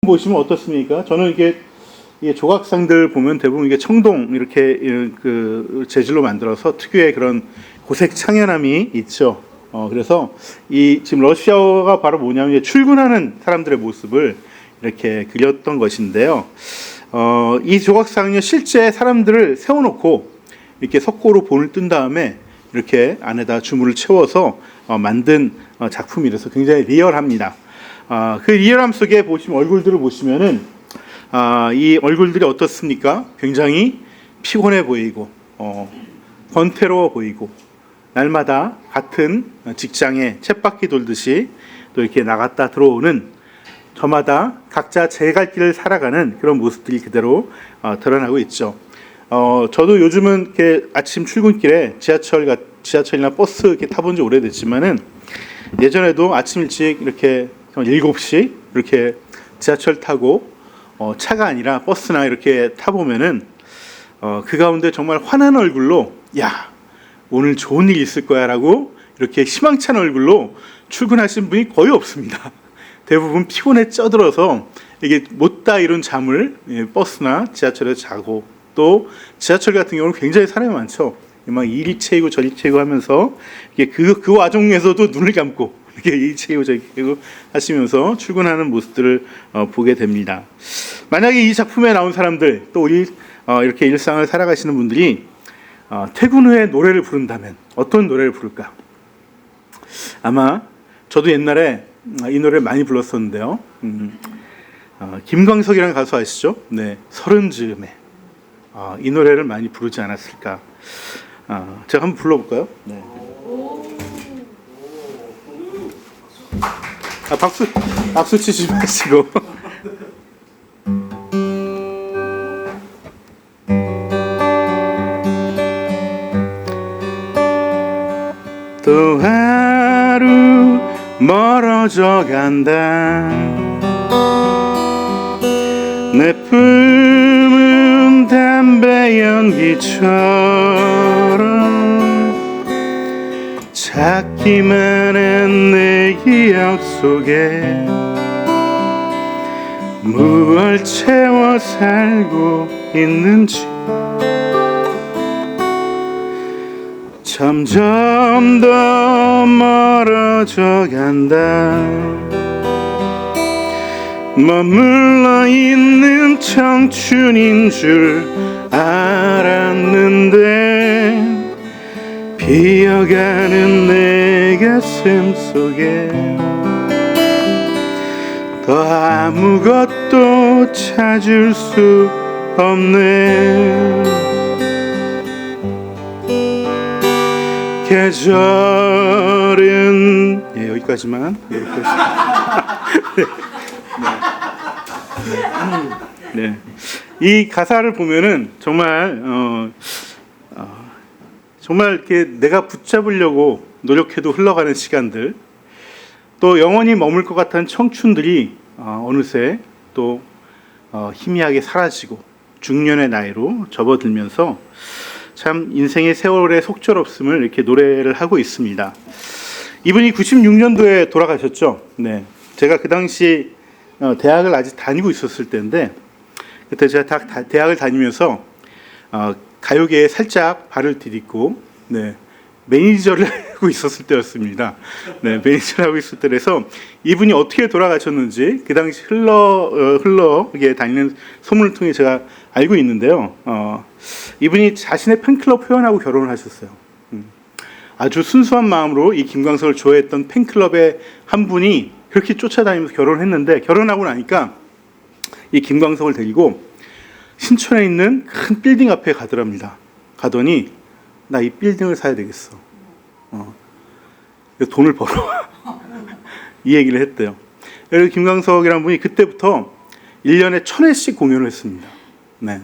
보시면 어떻습니까? 저는 이게 조각상들 보면 대부분 이게 청동 이렇게 그 재질로 만들어서 특유의 그런 고색 창연함이 있죠. 그래서 이 지금 러시아어가 바로 뭐냐면 출근하는 사람들의 모습을 이렇게 그렸던 것인데요. 이 조각상은요 실제 사람들을 세워놓고 이렇게 석고로 본을 뜬 다음에 이렇게 안에다 주물을 채워서 만든 작품이라서 굉장히 리얼합니다. 그 리얼함 속에 보시면 얼굴들을 보시면은 이 얼굴들이 어떻습니까? 굉장히 피곤해 보이고 번태로워 보이고 날마다 같은 직장에 쳇바퀴 돌듯이 또 이렇게 나갔다 들어오는 저마다 각자 제 갈 길을 살아가는 그런 모습들이 그대로 드러나고 있죠. 저도 요즘은 이렇게 아침 출근길에 지하철이나 버스 이렇게 타본 지 오래됐지만은 예전에도 아침 일찍 이렇게 7시 이렇게 지하철 타고 차가 아니라 버스나 이렇게 타보면은 그 가운데 정말 환한 얼굴로 야 오늘 좋은 일이 있을 거야 라고 이렇게 희망찬 얼굴로 출근하신 분이 거의 없습니다. 대부분 피곤에 쪄들어서 이게 못다 이룬 잠을 버스나 지하철에서 자고 또 지하철 같은 경우는 굉장히 사람이 많죠. 막 이리 채이고 저리 채이고 하면서 이게 그 와중에서도 눈을 감고 이렇게 이리 채이고 저리 채이고 하시면서 출근하는 모습들을 보게 됩니다. 만약에 이 작품에 나온 사람들 또 우리 이렇게 일상을 살아가시는 분들이 퇴근 후에 노래를 부른다면 어떤 노래를 부를까? 아마 저도 옛날에 이 노래를 많이 불렀었는데요. 김광석이라는 가수 아시죠? 네, 서른 즈음에 이 노래를 많이 부르지 않았을까? 제가 한번 불러볼까요? 네. 박수 치지 마시고. 또 하루 멀어져 간다. 내 품은 담배 연기처럼 작기만 한 내 기억 속에 무얼 채워 살고 있는지 점점 더 멀어져 간다. 머물러 있는 청춘인 줄 알았는데 비어가는 내 가슴 속에 더 아무것도 찾을 수 없네. 계절은 여기까지만 이렇게 네. 이 가사를 보면은 정말 정말 이렇게 내가 붙잡으려고 노력해도 흘러가는 시간들, 또 영원히 머물 것 같은 청춘들이 어느새 또 희미하게 사라지고 중년의 나이로 접어들면서 참 인생의 세월의 속절없음을 이렇게 노래를 하고 있습니다. 이분이 96년도에 돌아가셨죠. 네, 제가 그 당시 대학을 아직 다니고 있었을 때인데 그때 제가 대학을 다니면서 가요계에 살짝 발을 디딛고 네, 매니저를 하고 있었을 때였습니다. 네, 매니저를 하고 있을 때라서 이분이 어떻게 돌아가셨는지 그 당시 흘러 다니는 소문을 통해 제가 알고 있는데요. 이분이 자신의 팬클럽 회원하고 결혼을 하셨어요. 아주 순수한 마음으로 이 김광석을 좋아했던 팬클럽의 한 분이 그렇게 쫓아다니면서 결혼을 했는데 결혼하고 나니까 이 김광석을 데리고 신촌에 있는 큰 빌딩 앞에 가더랍니다. 가더니 나 이 빌딩을 사야 되겠어. 돈을 벌어. 이 얘기를 했대요. 그래서 김광석이라는 분이 그때부터 1년에 1,000회씩 공연을 했습니다. 네.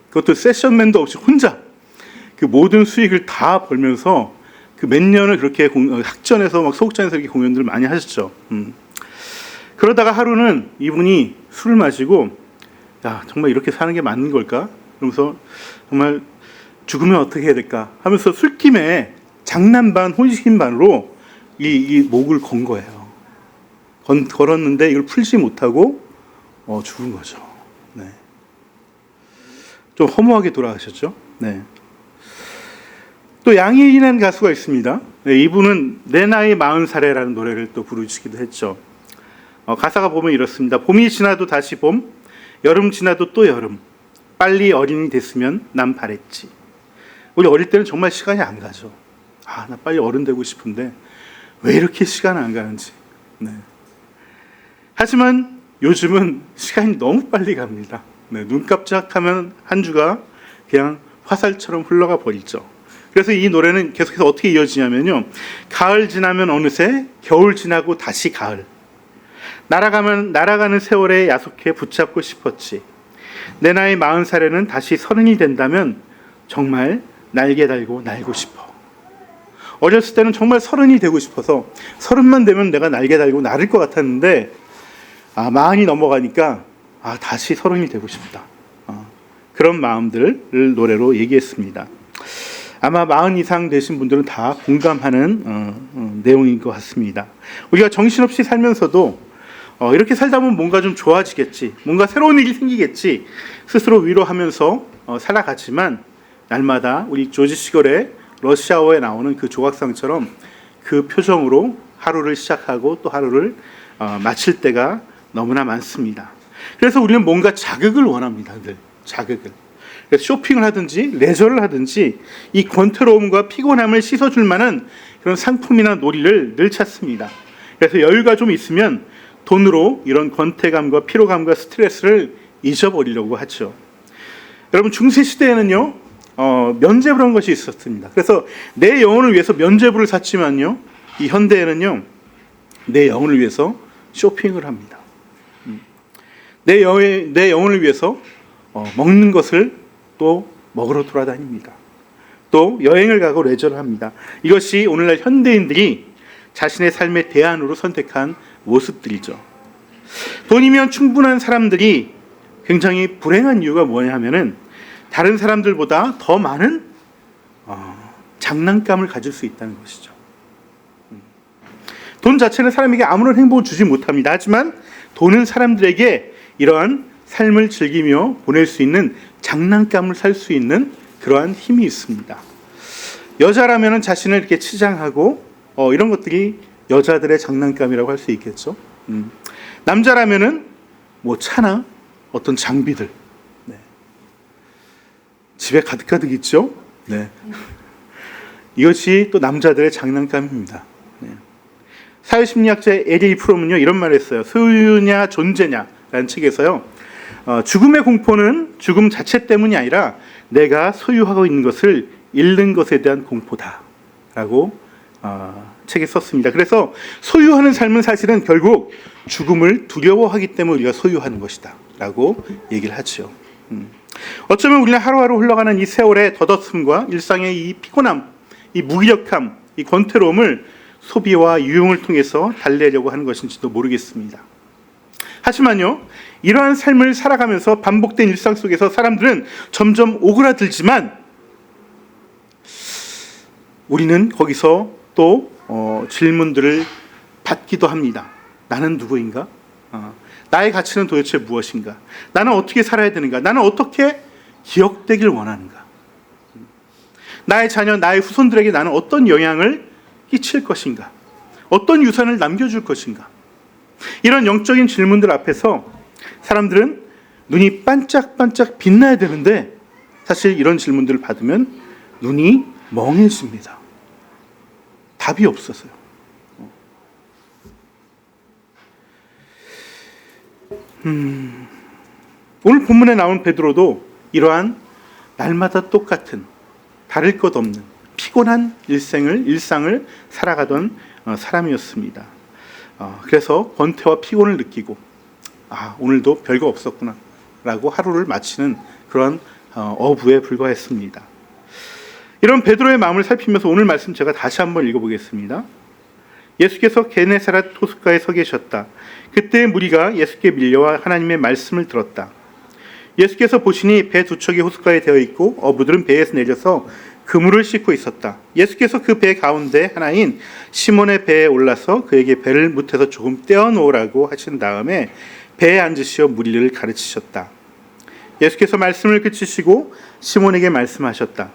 그것도 세션맨도 없이 혼자 그 모든 수익을 다 벌면서 그 몇 년을 그렇게 학전에서 막 소극장에서 이렇게 공연들을 많이 하셨죠. 그러다가 하루는 이분이 술을 마시고 야 정말 이렇게 사는 게 맞는 걸까? 그러면서 정말 죽으면 어떻게 해야 될까? 하면서 술김에 장난 반 혼신 반으로 이 목을 건 거예요. 걸었는데 이걸 풀지 못하고 죽은 거죠. 네. 좀 허무하게 돌아가셨죠. 네. 또 양희인이라는 가수가 있습니다. 네, 이분은 내 나이 40살에라는 노래를 또 부르시기도 했죠. 가사가 보면 이렇습니다. 봄이 지나도 다시 봄, 여름 지나도 또 여름, 빨리 어린이 됐으면 난 바랬지. 우리 어릴 때는 정말 시간이 안 가죠. 나 빨리 어른 되고 싶은데 왜 이렇게 시간 안 가는지. 네. 하지만 요즘은 시간이 너무 빨리 갑니다. 네, 눈 깜짝하면 한 주가 그냥 화살처럼 흘러가 버리죠. 그래서 이 노래는 계속해서 어떻게 이어지냐면요. 가을 지나면 어느새 겨울 지나고 다시 가을. 날아가는 세월에 야속해 붙잡고 싶었지. 내 나이 40살에는 다시 30이 된다면 정말 날개 달고 날고 싶어. 어렸을 때는 정말 30이 되고 싶어서 30만 되면 내가 날개 달고 날을 것 같았는데 40이 넘어가니까 다시 30이 되고 싶다. 그런 마음들을 노래로 얘기했습니다. 아마 40 이상 되신 분들은 다 공감하는 내용인 것 같습니다. 우리가 정신없이 살면서도 이렇게 살다 보면 뭔가 좀 좋아지겠지, 뭔가 새로운 일이 생기겠지 스스로 위로하면서 살아가지만 날마다 우리 조지 시걸의 러시아어에 나오는 그 조각상처럼 그 표정으로 하루를 시작하고 또 하루를 마칠 때가 너무나 많습니다. 그래서 우리는 뭔가 자극을 원합니다. 늘 자극을. 그래서 쇼핑을 하든지 레저를 하든지 이 권태로움과 피곤함을 씻어줄 만한 그런 상품이나 놀이를 늘 찾습니다. 그래서 여유가 좀 있으면 돈으로 이런 권태감과 피로감과 스트레스를 잊어버리려고 하죠. 여러분 중세 시대에는요 면죄부라는 것이 있었습니다. 그래서 내 영혼을 위해서 면죄부를 샀지만요 이 현대에는요 내 영혼을 위해서 쇼핑을 합니다. 내 영혼을 위해서 먹는 것을 또 먹으러 돌아다닙니다. 또 여행을 가고 레저를 합니다. 이것이 오늘날 현대인들이 자신의 삶의 대안으로 선택한 모습들이죠. 돈이면 충분한 사람들이 굉장히 불행한 이유가 뭐냐 하면은 다른 사람들보다 더 많은 장난감을 가질 수 있다는 것이죠. 돈 자체는 사람에게 아무런 행복을 주지 못합니다. 하지만 돈은 사람들에게 이러한 삶을 즐기며 보낼 수 있는 장난감을 살 수 있는 그러한 힘이 있습니다. 여자라면 자신을 이렇게 치장하고 이런 것들이 여자들의 장난감이라고 할 수 있겠죠. 남자라면은 뭐 차나 어떤 장비들, 네. 집에 가득 있죠. 네. 이것이 또 남자들의 장난감입니다. 네. 사회심리학자 에리 프롬은요 이런 말을 했어요. 소유냐 존재냐라는 책에서요. 죽음의 공포는 죽음 자체 때문이 아니라 내가 소유하고 있는 것을 잃는 것에 대한 공포다라고 책에 썼습니다. 그래서 소유하는 삶은 사실은 결국 죽음을 두려워하기 때문에 우리가 소유하는 것이다 라고 얘기를 하죠. 어쩌면 우리는 하루하루 흘러가는 이 세월의 덧없음과 일상의 이 피곤함, 이 무기력함, 이 권태로움을 소비와 유용을 통해서 달래려고 하는 것인지도 모르겠습니다. 하지만요, 이러한 삶을 살아가면서 반복된 일상 속에서 사람들은 점점 오그라들지만 우리는 거기서 또 질문들을 받기도 합니다. 나는 누구인가? 나의 가치는 도대체 무엇인가? 나는 어떻게 살아야 되는가? 나는 어떻게 기억되길 원하는가? 나의 자녀, 나의 후손들에게 나는 어떤 영향을 끼칠 것인가? 어떤 유산을 남겨줄 것인가? 이런 영적인 질문들 앞에서 사람들은 눈이 반짝반짝 빛나야 되는데 사실 이런 질문들을 받으면 눈이 멍해집니다. 답이 없어서요. 오늘 본문에 나온 베드로도 이러한 날마다 똑같은 다를 것 없는 피곤한 일상을 살아가던 사람이었습니다. 그래서 권태와 피곤을 느끼고 오늘도 별거 없었구나 라고 하루를 마치는 그런 어부에 불과했습니다. 이런 베드로의 마음을 살피면서 오늘 말씀 제가 다시 한번 읽어보겠습니다. 예수께서 게네사렛 호숫가에 서 계셨다. 그때 무리가 예수께 밀려와 하나님의 말씀을 들었다. 예수께서 보시니 배 두 척이 호숫가에 되어 있고 어부들은 배에서 내려서 그물을 싣고 있었다. 예수께서 그 배 가운데 하나인 시몬의 배에 올라서 그에게 배를 못해서 조금 떼어놓으라고 하신 다음에 배에 앉으시어 무리를 가르치셨다. 예수께서 말씀을 그치시고 시몬에게 말씀하셨다.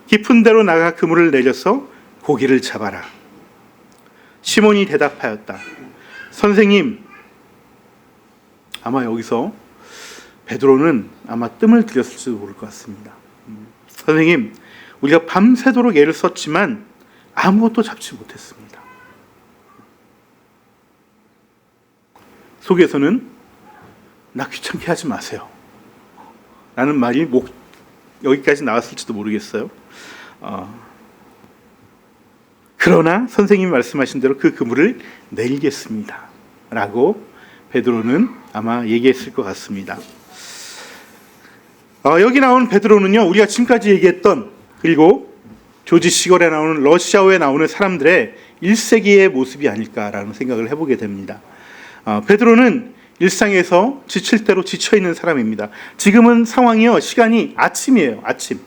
깊은 데로 나가 그물을 내려서 고기를 잡아라. 시몬이 대답하였다. 선생님, 아마 여기서 베드로는 아마 뜸을 들였을지도 모를 것 같습니다. 선생님, 우리가 밤새도록 애를 썼지만 아무것도 잡지 못했습니다. 속에서는 나 귀찮게 하지 마세요 라는 말이 여기까지 나왔을지도 모르겠어요. 그러나 선생님이 말씀하신 대로 그 그물을 내리겠습니다 라고 베드로는 아마 얘기했을 것 같습니다. 여기 나오는 베드로는요, 우리가 지금까지 얘기했던, 그리고 조지 시걸에 나오는 러시아어에 나오는 사람들의 1세기의 모습이 아닐까라는 생각을 해보게 됩니다. 베드로는 일상에서 지칠 대로 지쳐있는 사람입니다. 지금은 상황이요, 시간이 아침이에요. 아침.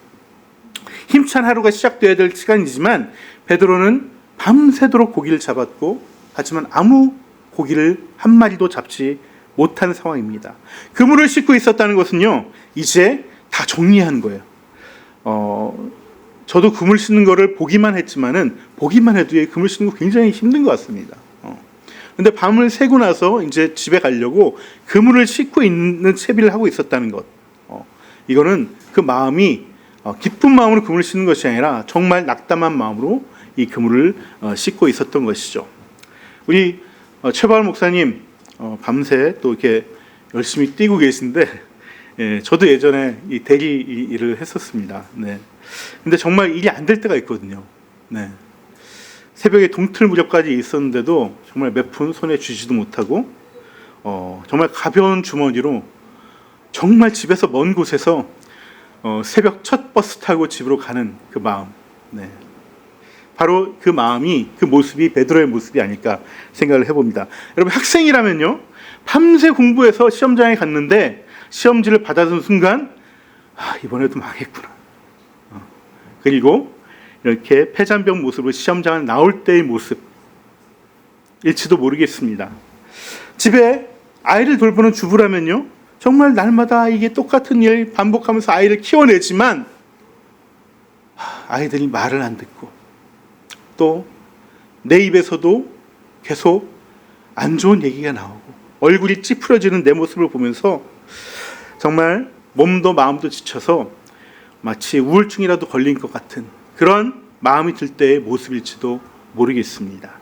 힘찬 하루가 시작돼야 될 시간이지만 베드로는 밤새도록 고기를 잡았고, 하지만 아무 고기를 한 마리도 잡지 못한 상황입니다. 그물을 싣고 있었다는 것은요, 이제 다 정리한 거예요. 저도 그물 싣는 거를 보기만 했지만은, 보기만 해도 그물 싣는 거 굉장히 힘든 것 같습니다. 근데 밤을 새고 나서 이제 집에 가려고 그물을 싣고 있는 채비를 하고 있었다는 것. 이거는 그 마음이 기쁜 마음으로 그물을 싣는 것이 아니라 정말 낙담한 마음으로 이 그물을 싣고 있었던 것이죠. 우리 최바울 목사님 밤새 또 이렇게 열심히 뛰고 계신데, 저도 예전에 이 대리 일을 했었습니다. 네. 근데 정말 일이 안 될 때가 있거든요. 네. 새벽에 동틀 무렵까지 있었는데도 정말 몇 푼 손에 쥐지도 못하고, 정말 가벼운 주머니로 정말 집에서 먼 곳에서 새벽 첫 버스 타고 집으로 가는 그 마음. 네. 바로 그 마음이, 그 모습이 베드로의 모습이 아닐까 생각을 해봅니다. 여러분, 학생이라면요, 밤새 공부해서 시험장에 갔는데 시험지를 받아든 순간 이번에도 망했구나. 그리고 이렇게 패잔병 모습으로 시험장을 나올 때의 모습일지도 모르겠습니다. 집에 아이를 돌보는 주부라면요, 정말 날마다 이게 똑같은 일 반복하면서 아이를 키워내지만 아이들이 말을 안 듣고, 또 내 입에서도 계속 안 좋은 얘기가 나오고 얼굴이 찌푸려지는 내 모습을 보면서 정말 몸도 마음도 지쳐서 마치 우울증이라도 걸린 것 같은 그런 마음이 들 때의 모습일지도 모르겠습니다.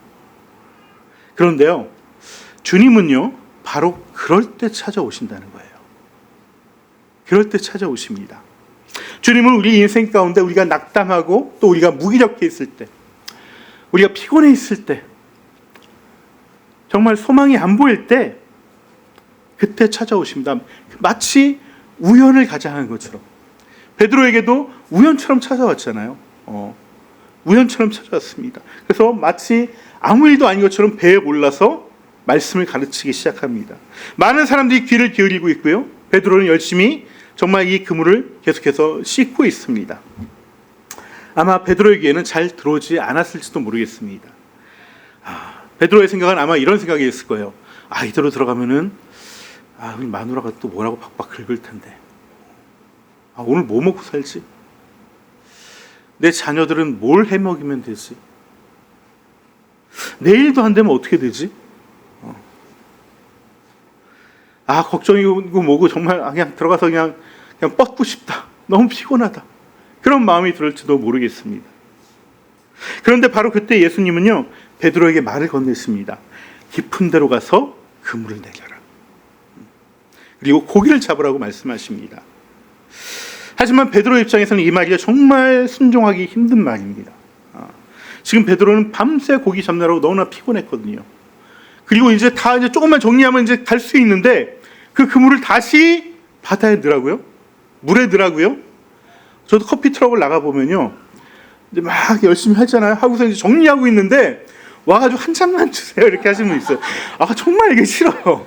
그런데요, 주님은요, 바로 그럴 때 찾아오신다는 거예요. 그럴 때 찾아오십니다. 주님은 우리 인생 가운데 우리가 낙담하고 또 우리가 무기력해 있을 때, 우리가 피곤해 있을 때, 정말 소망이 안 보일 때, 그때 찾아오십니다. 마치 우연을 가장한 것처럼. 베드로에게도 우연처럼 찾아왔잖아요. 우연처럼 찾아왔습니다. 그래서 마치 아무 일도 아닌 것처럼 배에 올라서 말씀을 가르치기 시작합니다. 많은 사람들이 귀를 기울이고 있고요, 베드로는 열심히 정말 이 그물을 계속해서 씻고 있습니다. 아마 베드로의 귀에는 잘 들어오지 않았을지도 모르겠습니다. 베드로의 생각은 아마 이런 생각이었을 거예요. 이대로 들어가면은 우리 마누라가 또 뭐라고 박박 긁을 텐데, 오늘 뭐 먹고 살지? 내 자녀들은 뭘 해먹이면 되지? 내일도 안 되면 어떻게 되지? 걱정이고 뭐고 정말 그냥 들어가서 그냥 뻗고 싶다. 너무 피곤하다. 그런 마음이 들을지도 모르겠습니다. 그런데 바로 그때 예수님은요, 베드로에게 말을 건넸습니다. 깊은 데로 가서 그물을 내려라. 그리고 고기를 잡으라고 말씀하십니다. 하지만 베드로 입장에서는 이 말이 정말 순종하기 힘든 말입니다. 지금 베드로는 밤새 고기 잡느라고 너무나 피곤했거든요. 그리고 이제 조금만 정리하면 이제 갈 수 있는데 그 그물을 다시 바다에 넣으라고요? 물에 넣으라고요? 저도 커피 트럭을 나가 보면요, 이제 막 열심히 하잖아요. 하고서 이제 정리하고 있는데 와가지고 한 잔만 주세요 이렇게 하시는 분 있어요. 정말 이게 싫어요.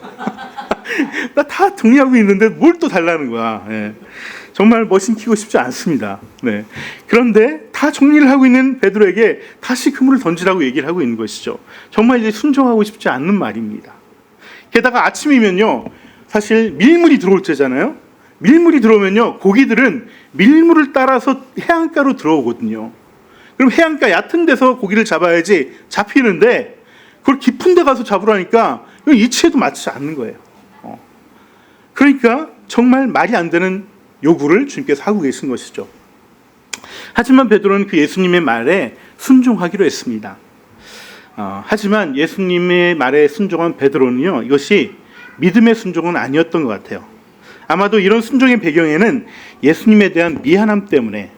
나 다 정리하고 있는데 뭘 또 달라는 거야. 예. 정말 머신키고 싶지 않습니다. 네. 그런데 다 정리를 하고 있는 베드로에게 다시 그물을 던지라고 얘기를 하고 있는 것이죠. 정말 이제 순종하고 싶지 않는 말입니다. 게다가 아침이면요, 사실 밀물이 들어올 때잖아요. 밀물이 들어오면요, 고기들은 밀물을 따라서 해안가로 들어오거든요. 그럼 해안가 얕은 데서 고기를 잡아야지 잡히는데, 그걸 깊은 데 가서 잡으라니까 이치에도 맞지 않는 거예요. 그러니까 정말 말이 안 되는 요구를 주님께서 하고 계신 것이죠. 하지만 베드로는 그 예수님의 말에 순종하기로 했습니다. 하지만 예수님의 말에 순종한 베드로는요, 이것이 믿음의 순종은 아니었던 것 같아요. 아마도 이런 순종의 배경에는 예수님에 대한 미안함 때문에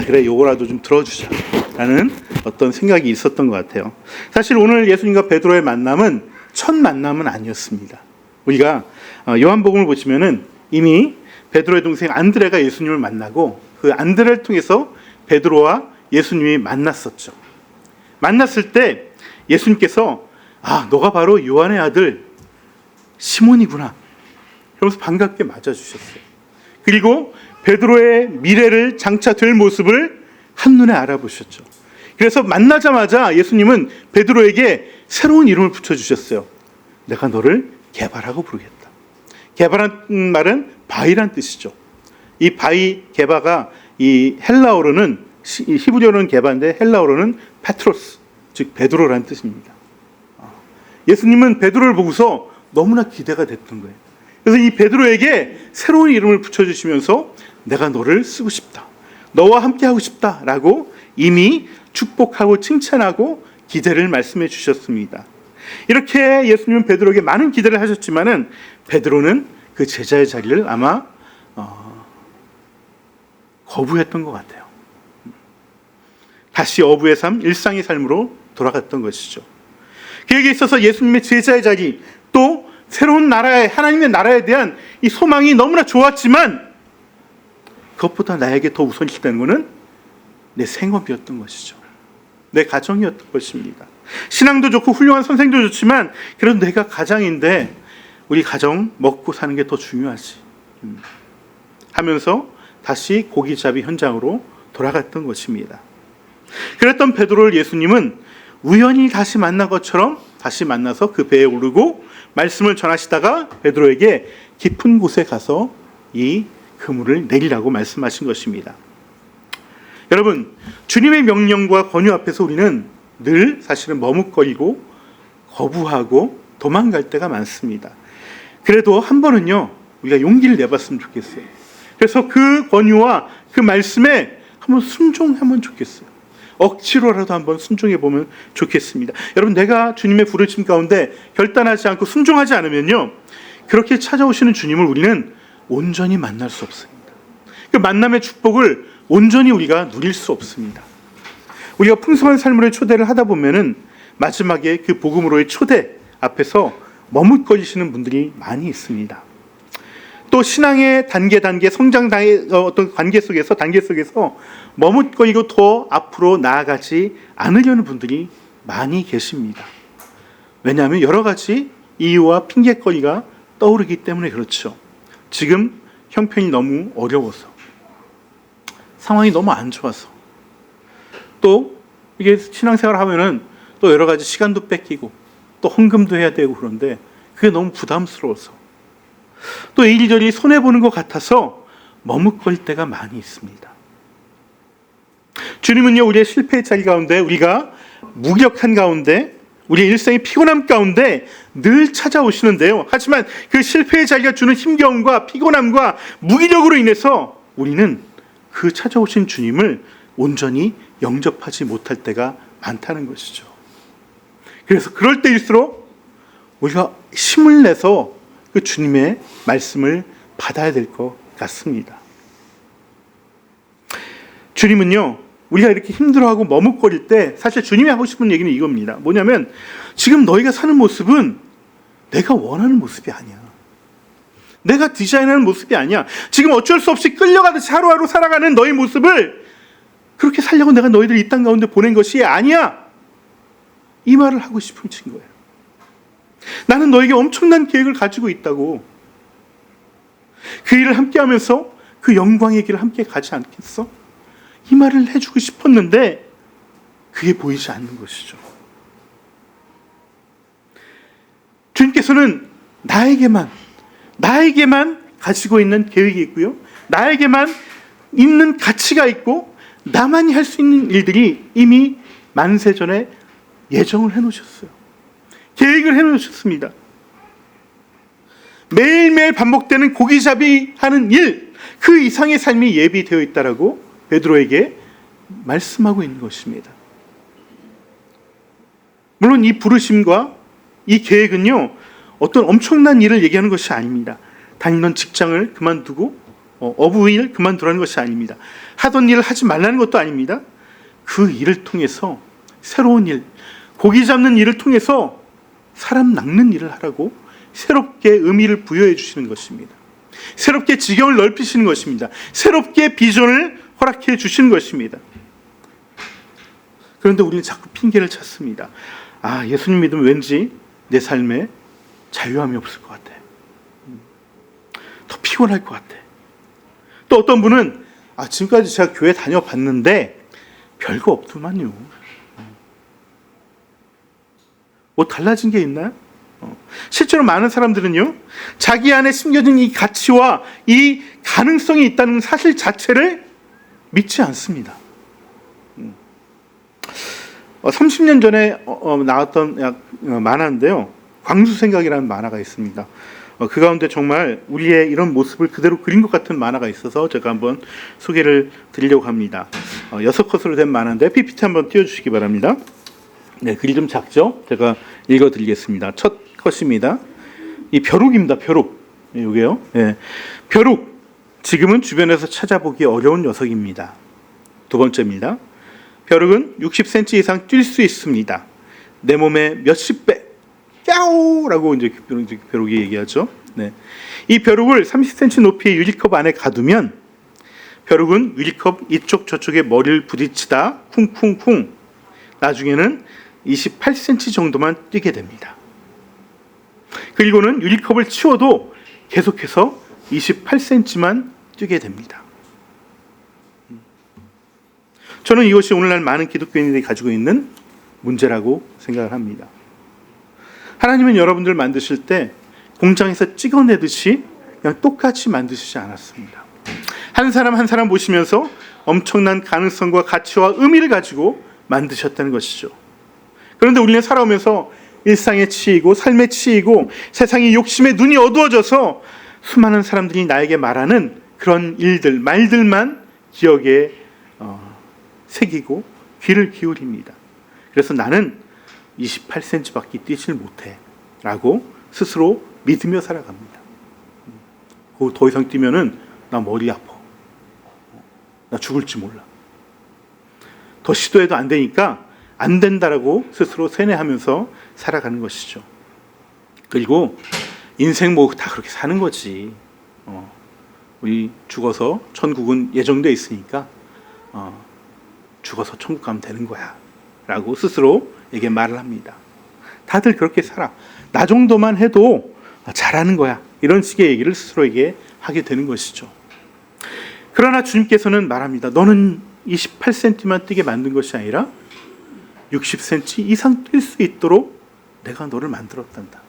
그래, 요거라도 좀 들어주자 라는 어떤 생각이 있었던 것 같아요. 사실 오늘 예수님과 베드로의 만남은 첫 만남은 아니었습니다. 우리가 요한복음을 보시면은 이미 베드로의 동생 안드레가 예수님을 만나고 그 안드레를 통해서 베드로와 예수님이 만났었죠. 만났을 때 예수님께서 너가 바로 요한의 아들 시몬이구나 그러면서 반갑게 맞아주셨어요. 그리고 베드로의 미래를 장차 될 모습을 한눈에 알아보셨죠. 그래서 만나자마자 예수님은 베드로에게 새로운 이름을 붙여주셨어요. 내가 너를 게바라고 부르겠다. 게바란 말은 바위란 뜻이죠. 이 바위 게바가 이 헬라어로는 히브리어로는 게바인데 헬라어로는 페트로스, 즉 베드로라는 뜻입니다. 예수님은 베드로를 보고서 너무나 기대가 됐던 거예요. 그래서 이 베드로에게 새로운 이름을 붙여주시면서 내가 너를 쓰고 싶다, 너와 함께 하고 싶다라고 이미 축복하고 칭찬하고 기대를 말씀해 주셨습니다. 이렇게 예수님은 베드로에게 많은 기대를 하셨지만은 베드로는 그 제자의 자리를 아마 거부했던 것 같아요. 다시 어부의 삶, 일상의 삶으로 돌아갔던 것이죠. 그에게 있어서 예수님의 제자의 자리, 또 새로운 나라의 하나님의 나라에 대한 이 소망이 너무나 좋았지만 그것보다 나에게 더 우선시되는 것은 내 생업이었던 것이죠. 내 가정이었던 것입니다. 신앙도 좋고 훌륭한 선생도 좋지만 그래도 내가 가장인데 우리 가정 먹고 사는 게 더 중요하지 하면서 다시 고기잡이 현장으로 돌아갔던 것입니다. 그랬던 베드로를 예수님은 우연히 다시 만난 것처럼 다시 만나서 그 배에 오르고 말씀을 전하시다가 베드로에게 깊은 곳에 가서 이 그물을 내리라고 말씀하신 것입니다. 여러분, 주님의 명령과 권유 앞에서 우리는 늘 사실은 머뭇거리고 거부하고 도망갈 때가 많습니다. 그래도 한 번은요, 우리가 용기를 내봤으면 좋겠어요. 그래서 그 권유와 그 말씀에 한번 순종하면 좋겠어요. 억지로라도 한번 순종해 보면 좋겠습니다. 여러분, 내가 주님의 부르심 가운데 결단하지 않고 순종하지 않으면요, 그렇게 찾아오시는 주님을 우리는 온전히 만날 수 없습니다. 그 만남의 축복을 온전히 우리가 누릴 수 없습니다. 우리가 풍성한 삶으로의 초대를 하다 보면은 마지막에 그 복음으로의 초대 앞에서 머뭇거리시는 분들이 많이 있습니다. 또 신앙의 단계 성장의 어떤 단계 속에서 머뭇거리고 더 앞으로 나아가지 않으려는 분들이 많이 계십니다. 왜냐하면 여러 가지 이유와 핑계거리가 떠오르기 때문에 그렇죠. 지금 형편이 너무 어려워서, 상황이 너무 안 좋아서, 또 이게 신앙생활을 하면은 또 여러 가지 시간도 뺏기고 또 헌금도 해야 되고 그런데 그게 너무 부담스러워서, 또 이리저리 손해보는 것 같아서 머뭇거릴 때가 많이 있습니다. 주님은요, 우리의 실패의 자리 가운데, 우리가 무력한 가운데, 우리의 일생의 피곤함 가운데 늘 찾아오시는데요. 하지만 그 실패의 자리가 주는 힘겨움과 피곤함과 무기력으로 인해서 우리는 그 찾아오신 주님을 온전히 영접하지 못할 때가 많다는 것이죠. 그래서 그럴 때일수록 우리가 힘을 내서 그 주님의 말씀을 받아야 될 것 같습니다. 주님은요, 우리가 이렇게 힘들어하고 머뭇거릴 때 사실 주님이 하고 싶은 얘기는 이겁니다. 뭐냐면, 지금 너희가 사는 모습은 내가 원하는 모습이 아니야. 내가 디자인하는 모습이 아니야. 지금 어쩔 수 없이 끌려가듯이 하루하루 살아가는 너희 모습을 그렇게 살려고 내가 너희들 이 땅 가운데 보낸 것이 아니야. 이 말을 하고 싶은 거예요. 나는 너에게 엄청난 계획을 가지고 있다고. 그 일을 함께 하면서 그 영광의 길을 함께 가지 않겠어? 이 말을 해주고 싶었는데 그게 보이지 않는 것이죠. 주님께서는 나에게만 가지고 있는 계획이 있고요, 나에게만 있는 가치가 있고 나만이 할 수 있는 일들이 이미 만세 전에 예정을 해놓으셨어요. 계획을 해놓으셨습니다. 매일매일 반복되는 고기잡이 하는 일, 그 이상의 삶이 예비되어 있다라고 베드로에게 말씀하고 있는 것입니다. 물론 이 부르심과 이 계획은요, 어떤 엄청난 일을 얘기하는 것이 아닙니다. 다니던 직장을 그만두고 어부일 그만두라는 것이 아닙니다. 하던 일을 하지 말라는 것도 아닙니다. 그 일을 통해서 새로운 일, 고기 잡는 일을 통해서 사람 낚는 일을 하라고 새롭게 의미를 부여해 주시는 것입니다. 새롭게 지경을 넓히시는 것입니다. 새롭게 비전을 허락해 주시는 것입니다. 그런데 우리는 자꾸 핑계를 찾습니다. 예수님 믿으면 왠지 내 삶에 자유함이 없을 것 같아. 더 피곤할 것 같아. 또 어떤 분은 지금까지 제가 교회 다녀봤는데 별거 없더만요. 뭐 달라진 게 있나요? 실제로 많은 사람들은요, 자기 안에 심겨진 이 가치와 이 가능성이 있다는 사실 자체를 믿지 않습니다. 30년 전에 나왔던 만화인데요, 광수생각이라는 만화가 있습니다. 그 가운데 정말 우리의 이런 모습을 그대로 그린 것 같은 만화가 있어서 제가 한번 소개를 드리려고 합니다. 6컷으로 된 만화인데 PPT 한번 띄워주시기 바랍니다. 네, 글이 좀 작죠? 제가 읽어드리겠습니다. 첫 컷입니다. 이 벼룩입니다. 벼룩. 이게요. 네. 벼룩. 지금은 주변에서 찾아보기 어려운 녀석입니다. 두 번째입니다. 벼룩은 60cm 이상 뛸 수 있습니다. 내 몸의 몇십 배. 야오라고 이제 벼룩이 얘기하죠. 네. 이 벼룩을 30cm 높이의 유리컵 안에 가두면 벼룩은 유리컵 이쪽 저쪽에 머리를 부딪히다 쿵쿵쿵 나중에는 28cm 정도만 뛰게 됩니다. 그리고는 유리컵을 치워도 계속해서 28cm만 뛰게 됩니다. 저는 이것이 오늘날 많은 기독교인들이 가지고 있는 문제라고 생각을 합니다. 하나님은 여러분들 만드실 때 공장에서 찍어내듯이 그냥 똑같이 만드시지 않았습니다. 한 사람 한 사람 보시면서 엄청난 가능성과 가치와 의미를 가지고 만드셨다는 것이죠. 그런데 우리는 살아오면서 일상에 치이고 삶에 치이고 세상의 욕심에 눈이 어두워져서 수많은 사람들이 나에게 말하는 그런 일들, 말들만 기억에 새기고 귀를 기울입니다. 그래서 나는 28cm밖에 뛰질 못해 라고 스스로 믿으며 살아갑니다. 더 이상 뛰면은 나 머리 아파. 나 죽을지 몰라. 더 시도해도 안 되니까 안 된다라고 스스로 세뇌하면서 살아가는 것이죠. 그리고 인생 뭐 다 그렇게 사는 거지. 우리 죽어서 천국은 예정돼 있으니까 죽어서 천국 가면 되는 거야 라고 스스로에게 말을 합니다. 다들 그렇게 살아. 나 정도만 해도 잘하는 거야. 이런 식의 얘기를 스스로에게 하게 되는 것이죠. 그러나 주님께서는 말합니다. 너는 28cm만 뛰게 만든 것이 아니라 60cm 이상 뛸 수 있도록 내가 너를 만들었단다.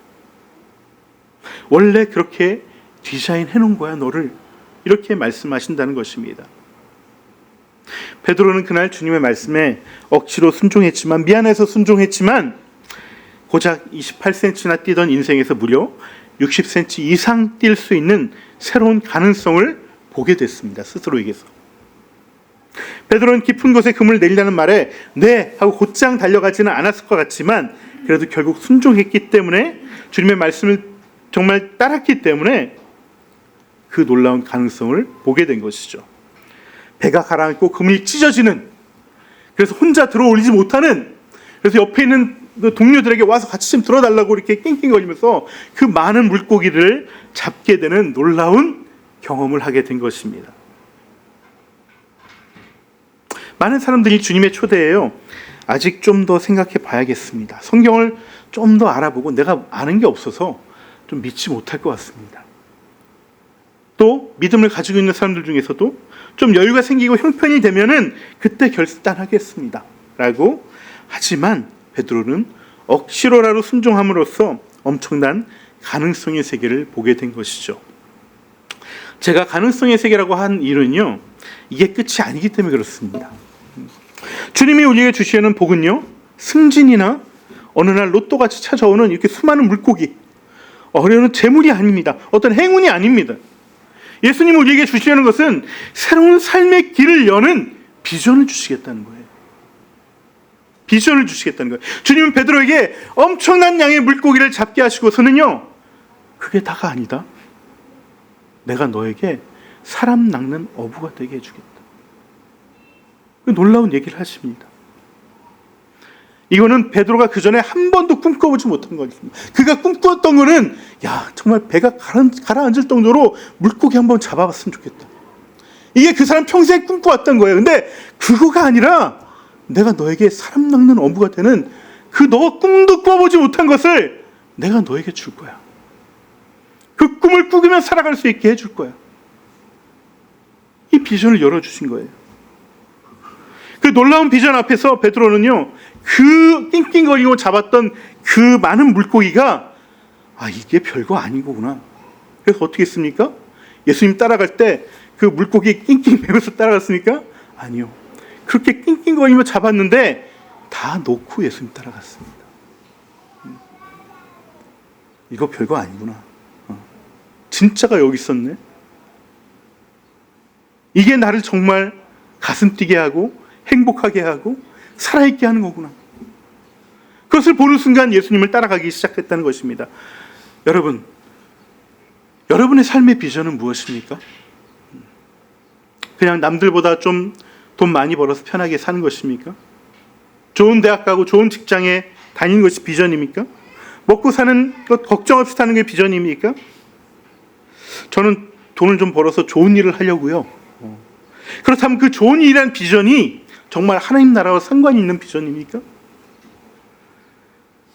원래 그렇게 디자인해 놓은 거야 너를. 이렇게 말씀하신다는 것입니다. 베드로는 그날 주님의 말씀에 억지로 순종했지만, 미안해서 순종했지만 고작 28cm나 뛰던 인생에서 무려 60cm 이상 뛸 수 있는 새로운 가능성을 보게 됐습니다. 스스로에게서. 베드로는 깊은 곳에 금을 내리라는 말에 네 하고 곧장 달려가지는 않았을 것 같지만 그래도 결국 순종했기 때문에, 주님의 말씀을 정말 따랐기 때문에 그 놀라운 가능성을 보게 된 것이죠. 배가 가라앉고 그물이 찢어지는, 그래서 혼자 들어 올리지 못하는, 그래서 옆에 있는 동료들에게 와서 같이 좀 들어달라고 이렇게 낑낑거리면서 그 많은 물고기를 잡게 되는 놀라운 경험을 하게 된 것입니다. 많은 사람들이 주님의 초대예요. 아직 좀 더 생각해 봐야겠습니다. 성경을 좀 더 알아보고 내가 아는 게 없어서 좀 믿지 못할 것 같습니다. 또 믿음을 가지고 있는 사람들 중에서도 좀 여유가 생기고 형편이 되면은 그때 결단하겠습니다 라고. 하지만 베드로는 억지로라도 순종함으로써 엄청난 가능성의 세계를 보게 된 것이죠. 제가 가능성의 세계라고 한 이유는요, 이게 끝이 아니기 때문에 그렇습니다. 주님이 우리에게 주시는 복은요, 승진이나 어느 날 로또같이 찾아오는 이렇게 수많은 물고기, 어려운 재물이 아닙니다. 어떤 행운이 아닙니다. 예수님이 우리에게 주시려는 것은 새로운 삶의 길을 여는 비전을 주시겠다는 거예요. 비전을 주시겠다는 거예요. 주님은 베드로에게 엄청난 양의 물고기를 잡게 하시고서는요, 그게 다가 아니다. 내가 너에게 사람 낚는 어부가 되게 해주겠다. 놀라운 얘기를 하십니다. 이거는 베드로가 그 전에 한 번도 꿈꿔보지 못한 것입니다. 그가 꿈꾸었던 거는, 야, 정말 배가 가라앉을 정도로 물고기 한번 잡아봤으면 좋겠다. 이게 그 사람 평생 꿈꿔왔던 거예요. 근데 그거가 아니라 내가 너에게 사람 낚는 어부가 되는 그 너가 꿈도 꿔보지 못한 것을 내가 너에게 줄 거야. 그 꿈을 꾸기면 살아갈 수 있게 해줄 거야. 이 비전을 열어주신 거예요. 그 놀라운 비전 앞에서 베드로는요, 그 낑낑거리고 잡았던 그 많은 물고기가, 아, 이게 별거 아니구나. 그래서 어떻게 했습니까? 예수님 따라갈 때 그 물고기 낑낑 매면서 따라갔습니까? 아니요. 그렇게 낑낑거리며 잡았는데 다 놓고 예수님 따라갔습니다. 이거 별거 아니구나. 진짜가 여기 있었네. 이게 나를 정말 가슴 뛰게 하고 행복하게 하고 살아있게 하는 거구나. 그것을 보는 순간 예수님을 따라가기 시작했다는 것입니다. 여러분, 여러분의 삶의 비전은 무엇입니까? 그냥 남들보다 좀 돈 많이 벌어서 편하게 사는 것입니까? 좋은 대학 가고 좋은 직장에 다니는 것이 비전입니까? 먹고 사는 것 걱정 없이 사는 게 비전입니까? 저는 돈을 좀 벌어서 좋은 일을 하려고요. 그렇다면 그 좋은 일이라는 비전이 정말 하나님 나라와 상관이 있는 비전입니까?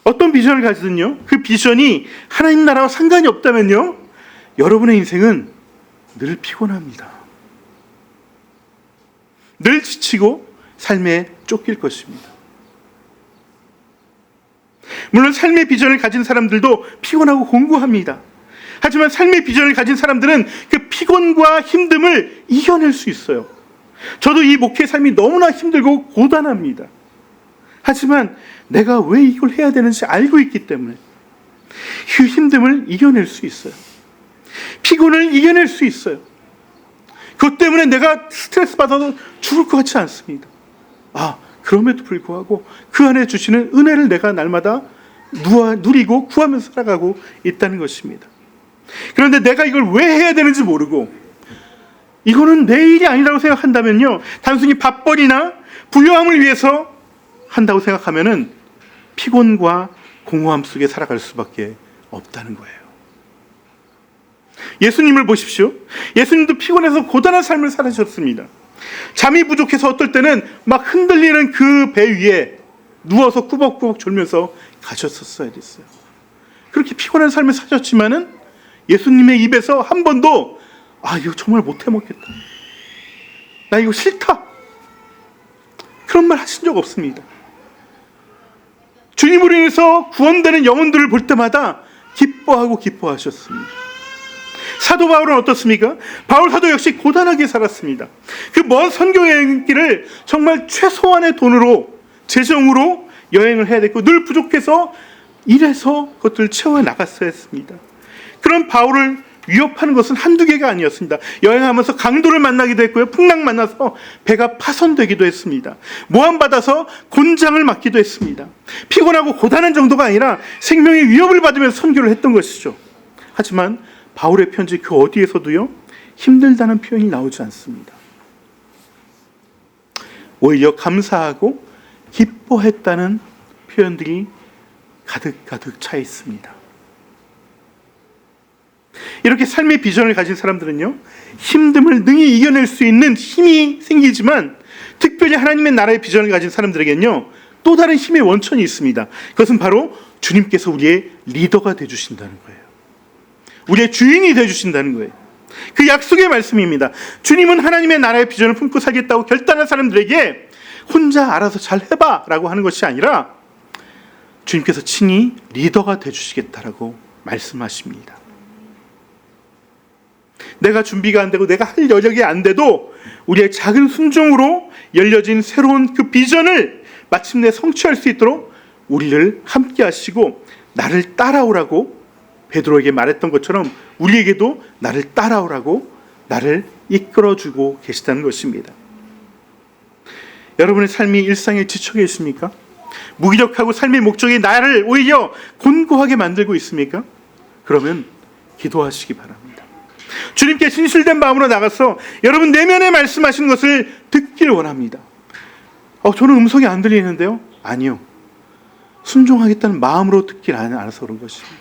어떤 비전을 가지든요, 그 비전이 하나님 나라와 상관이 없다면요, 여러분의 인생은 늘 피곤합니다. 늘 지치고 삶에 쫓길 것입니다. 물론 삶의 비전을 가진 사람들도 피곤하고 공고합니다. 하지만 삶의 비전을 가진 사람들은 그 피곤과 힘듦을 이겨낼 수 있어요. 저도 이 목회 삶이 너무나 힘들고 고단합니다. 하지만 내가 왜 이걸 해야 되는지 알고 있기 때문에 그 힘듦을 이겨낼 수 있어요. 피곤을 이겨낼 수 있어요. 그것 때문에 내가 스트레스 받아도 죽을 것 같지 않습니다. 그럼에도 불구하고 그 안에 주시는 은혜를 내가 날마다 누리고 구하면서 살아가고 있다는 것입니다. 그런데 내가 이걸 왜 해야 되는지 모르고 이거는 내 일이 아니라고 생각한다면요, 단순히 밥벌이나 부유함을 위해서 한다고 생각하면은 피곤과 공허함 속에 살아갈 수밖에 없다는 거예요. 예수님을 보십시오. 예수님도 피곤해서 고단한 삶을 살으셨습니다. 잠이 부족해서 어떨 때는 막 흔들리는 그 배 위에 누워서 꾸벅꾸벅 졸면서 가셨었어야 됐어요. 그렇게 피곤한 삶을 사셨지만은 예수님의 입에서 한 번도 이거 정말 못해 먹겠다, 나 이거 싫다, 그런 말 하신 적 없습니다. 주님으로 인해서 구원되는 영혼들을 볼 때마다 기뻐하셨습니다. 사도 바울은 어떻습니까? 바울 사도 역시 고단하게 살았습니다. 그 먼 선교 여행길을 정말 최소한의 돈으로, 재정으로 여행을 해야 됐고 늘 부족해서 일해서 그것들을 채워 나갔어야 했습니다. 그런 바울을 위협하는 것은 한두 개가 아니었습니다. 여행하면서 강도를 만나기도 했고요, 풍랑 만나서 배가 파손되기도 했습니다. 모함받아서 곤장을 맞기도 했습니다. 피곤하고 고단한 정도가 아니라 생명의 위협을 받으면서 선교를 했던 것이죠. 하지만 바울의 편지 그 어디에서도요, 힘들다는 표현이 나오지 않습니다. 오히려 감사하고 기뻐했다는 표현들이 가득가득 차 있습니다. 이렇게 삶의 비전을 가진 사람들은요, 힘듦을 능히 이겨낼 수 있는 힘이 생기지만 특별히 하나님의 나라의 비전을 가진 사람들에게는요, 또 다른 힘의 원천이 있습니다. 그것은 바로 주님께서 우리의 리더가 되어주신다는 거예요. 우리의 주인이 되어주신다는 거예요. 그 약속의 말씀입니다. 주님은 하나님의 나라의 비전을 품고 살겠다고 결단한 사람들에게 혼자 알아서 잘 해봐 라고 하는 것이 아니라 주님께서 친히 리더가 되주시겠다라고 말씀하십니다. 내가 준비가 안 되고 내가 할 여력이 안 돼도 우리의 작은 순종으로 열려진 새로운 그 비전을 마침내 성취할 수 있도록 우리를 함께 하시고 나를 따라오라고 베드로에게 말했던 것처럼 우리에게도 나를 따라오라고 나를 이끌어주고 계시다는 것입니다. 여러분의 삶이 일상에 지쳐 계십니까? 무기력하고 삶의 목적이 나를 오히려 곤고하게 만들고 있습니까? 그러면 기도하시기 바랍니다. 주님께 진실된 마음으로 나가서 여러분 내면에 말씀하시는 것을 듣길 원합니다. 저는 음성이 안 들리는데요? 아니요. 순종하겠다는 마음으로 듣길 않아서 그런 것입니다.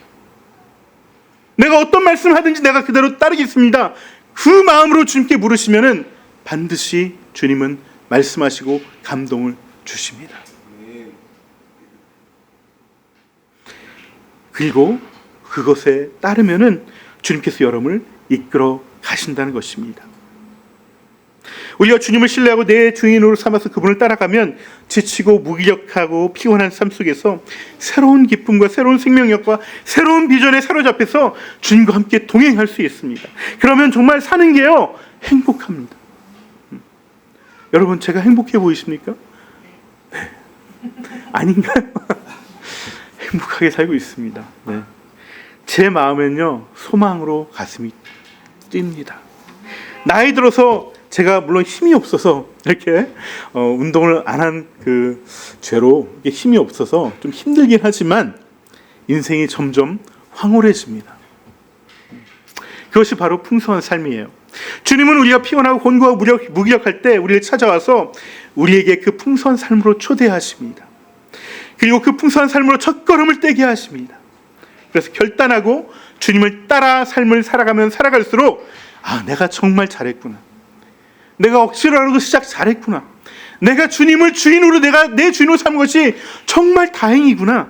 내가 어떤 말씀을 하든지 내가 그대로 따르겠습니다. 그 마음으로 주님께 물으시면은 반드시 주님은 말씀하시고 감동을 주십니다. 그리고 그것에 따르면은 주님께서 여러분을 이끌어 가신다는 것입니다. 우리가 주님을 신뢰하고 내 주인으로 삼아서 그분을 따라가면 지치고 무기력하고 피곤한 삶 속에서 새로운 기쁨과 새로운 생명력과 새로운 비전에 사로잡혀서 주님과 함께 동행할 수 있습니다. 그러면 정말 사는 게요 행복합니다. 여러분 제가 행복해 보이십니까? 네. 아닌가요? 행복하게 살고 있습니다. 네. 제 마음엔요 소망으로 가슴이 뜁니다. 나이 들어서 제가 물론 힘이 없어서 이렇게 운동을 안 한 그 죄로 힘이 없어서 좀 힘들긴 하지만 인생이 점점 황홀해집니다. 그것이 바로 풍성한 삶이에요. 주님은 우리가 피곤하고 곤고하고 무기력할 때 우리를 찾아와서 우리에게 그 풍성한 삶으로 초대하십니다. 그리고 그 풍성한 삶으로 첫걸음을 떼게 하십니다. 그래서 결단하고 주님을 따라 삶을 살아가면 살아갈수록 내가 정말 잘했구나. 내가 억지로라도 시작 잘했구나. 내가 주님을 주인으로 내가 내 주인으로 삼은 것이 정말 다행이구나.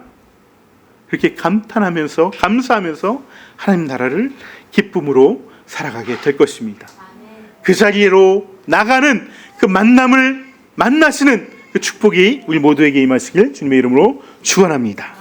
그렇게 감탄하면서 감사하면서 하나님 나라를 기쁨으로 살아가게 될 것입니다. 그 자리로 나가는 그 만남을 만나시는 그 축복이 우리 모두에게 임하시길 주님의 이름으로 축원합니다.